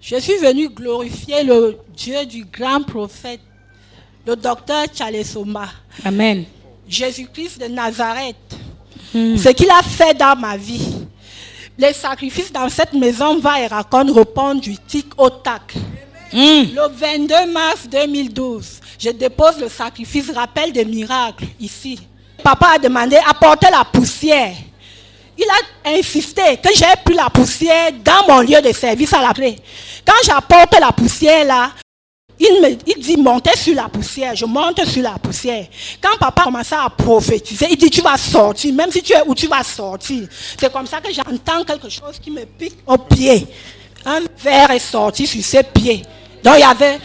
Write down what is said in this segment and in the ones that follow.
Je suis venu glorifier le Dieu du grand prophète, le docteur Tchalesoma. Amen. Jésus-Christ de Nazareth. Ce qu'il a fait dans ma vie. Les sacrifices dans cette maison va et raconte répondre du tic au tac. Le 22 mars 2012, je dépose le sacrifice rappel des miracles ici. Papa a demandé apporter la poussière. Il a insisté que j'ai pris la poussière dans mon lieu de service à la clé. Quand j'apporte la poussière là, il dit montez sur la poussière, je monte sur la poussière. Quand papa commençait à prophétiser, il dit tu vas sortir, même si tu es où tu vas sortir. C'est comme ça que j'entends quelque chose qui me pique au pied. Un verre est sorti sur ses pieds. Donc il y avait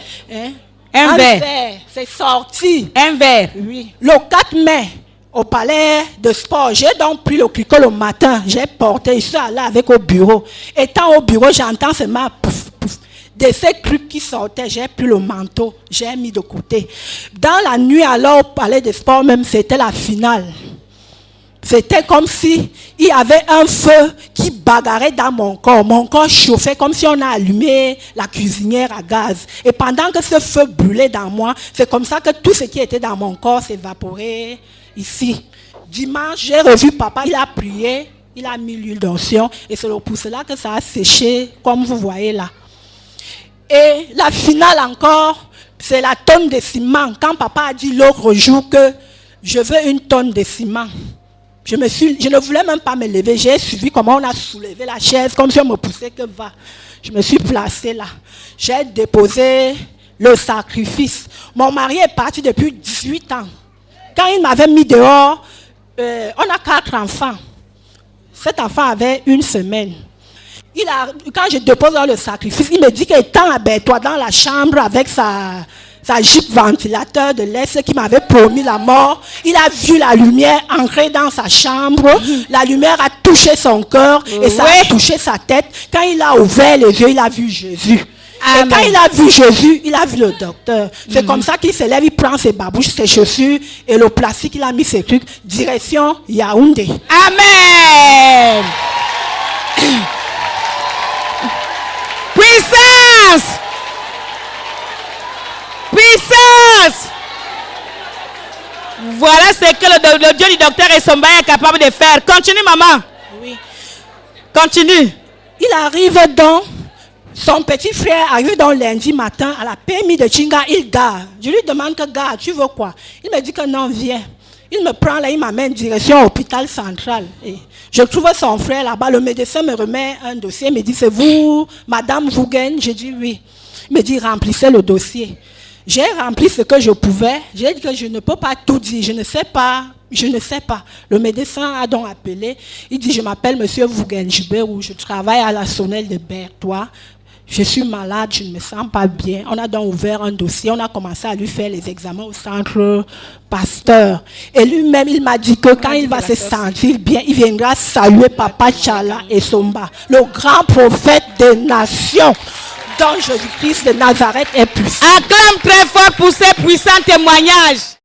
un verre. C'est sorti. Un verre. Oui. Le 4 mai, au palais de sport, j'ai donc pris le clico le matin. J'ai porté, je suis allé avec au bureau. Étant au bureau, j'entends seulement pouf, pouf. De ces trucs qui sortaient, j'ai pris le manteau, j'ai mis de côté. Dans la nuit, alors, au palais de sport, même, c'était la finale. C'était comme si il y avait un feu qui bagarrait dans mon corps. Mon corps chauffait comme si on a allumé la cuisinière à gaz. Et pendant que ce feu brûlait dans moi, c'est comme ça que tout ce qui était dans mon corps s'évaporait ici. Dimanche, j'ai revu papa, il a prié, il a mis l'huile d'onction. Et c'est pour cela que ça a séché, comme vous voyez là. Et la finale encore, c'est la tonne de ciment. Quand papa a dit l'autre jour que je veux une tonne de ciment, je ne voulais même pas me lever. J'ai suivi comment on a soulevé la chaise, comme si on me poussait que va. Je me suis placée là. J'ai déposé le sacrifice. Mon mari est parti depuis 18 ans. Quand il m'avait mis dehors, on a 4 enfants. Cet enfant avait 1 semaine. Quand je dépose dans le sacrifice, il me dit qu'étant toi dans la chambre avec sa jupe ventilateur de l'Est qui m'avait promis la mort, il a vu la lumière entrer dans sa chambre, la lumière a touché son cœur et ça a touché sa tête. Quand il a ouvert les yeux, il a vu Jésus. Amen. Et quand il a vu Jésus, il a vu le docteur. C'est comme ça qu'il se lève, il prend ses babouches, ses chaussures et le plastique, il a mis ses trucs, direction Yaoundé. Amen. Puissance! Puissance! Voilà ce que le Dieu du docteur Esomba est capable de faire. Continue, maman. Oui. Continue. Il arrive donc, son petit frère arrive donc lundi matin à la PMI de Chinga, il gare. Je lui demande que gare, tu veux quoi? Il me dit que non, viens. Il me prend là, il m'amène direction hôpital central. Et je trouve son frère là-bas. Le médecin me remet un dossier. Il me dit, c'est vous, madame Vougen? J'ai dit oui. Il me dit, remplissez le dossier. J'ai rempli ce que je pouvais. J'ai dit que je ne peux pas tout dire. Je ne sais pas. Je ne sais pas. Le médecin a donc appelé. Il dit, je m'appelle monsieur Vougen Jiberou. Je travaille à la Sonnelle de Berthois. Je suis malade, je ne me sens pas bien. On a donc ouvert un dossier, on a commencé à lui faire les examens au centre Pasteur. Et lui-même, il m'a dit que quand il va se sentir bien, il viendra saluer Papa Tchala Esomba, le grand prophète des nations, dont Jésus-Christ de Nazareth est puissant. Acclame très fort pour ces puissants témoignages.